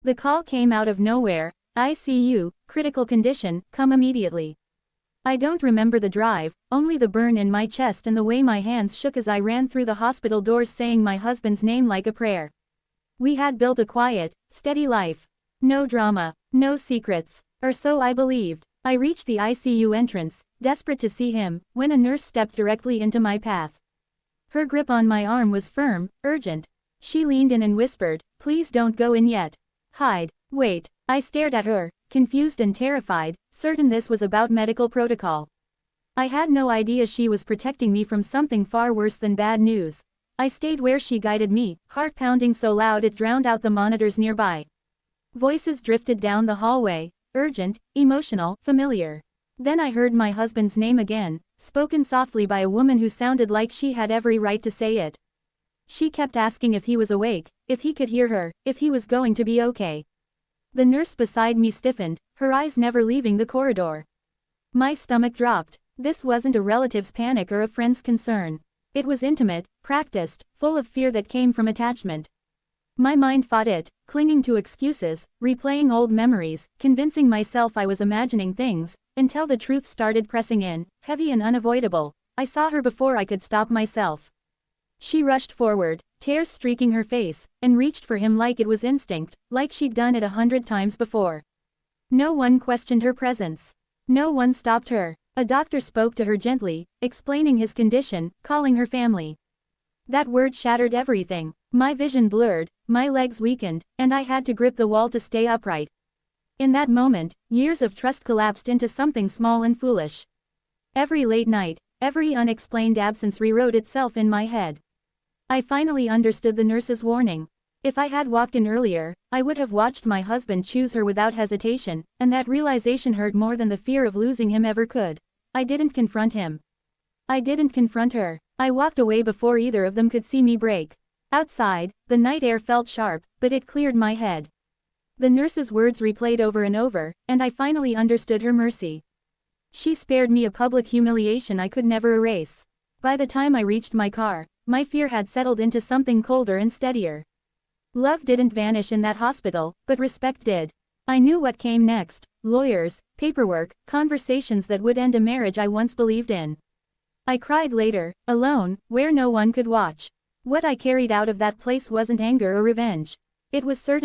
The call came out of nowhere. ICU, critical condition, come immediately. I don't remember the drive, only the burn in my chest and the way my hands shook as I ran through the hospital doors saying my husband's name like a prayer. We had built a quiet, steady life. No drama, no secrets, or so I believed. I reached the ICU entrance, desperate to see him, when a nurse stepped directly into my path. Her grip on my arm was firm, urgent. She leaned in and whispered, "Please don't go in yet. Hide, wait." I stared at her, confused and terrified, certain this was about medical protocol. I had no idea she was protecting me from something far worse than bad news. I stayed where she guided me, heart pounding so loud it drowned out the monitors nearby. Voices drifted down the hallway, urgent, emotional, familiar. Then I heard my husband's name again, spoken softly by a woman who sounded like she had every right to say it. She kept asking if he was awake, if he could hear her, if he was going to be okay. The nurse beside me stiffened, her eyes never leaving the corridor. My stomach dropped. This wasn't a relative's panic or a friend's concern. It was intimate, practiced, full of fear that came from attachment. My mind fought it, clinging to excuses, replaying old memories, convincing myself I was imagining things, until the truth started pressing in, heavy and unavoidable. I saw her before I could stop myself. She rushed forward, tears streaking her face, and reached for him like it was instinct, like she'd done it 100 times before. No one questioned her presence. No one stopped her. A doctor spoke to her gently, explaining his condition, calling her family. That word shattered everything. My vision blurred, my legs weakened, and I had to grip the wall to stay upright. In that moment, years of trust collapsed into something small and foolish. Every late night, every unexplained absence rewrote itself in my head. I finally understood the nurse's warning. If I had walked in earlier, I would have watched my husband choose her without hesitation, and that realization hurt more than the fear of losing him ever could. I didn't confront him. I didn't confront her. I walked away before either of them could see me break. Outside, the night air felt sharp, but it cleared my head. The nurse's words replayed over and over, and I finally understood her mercy. She spared me a public humiliation I could never erase. By the time I reached my car, my fear had settled into something colder and steadier. Love didn't vanish in that hospital, but respect did. I knew what came next: lawyers, paperwork, conversations that would end a marriage I once believed in. I cried later, alone, where no one could watch. What I carried out of that place wasn't anger or revenge. It was certainty.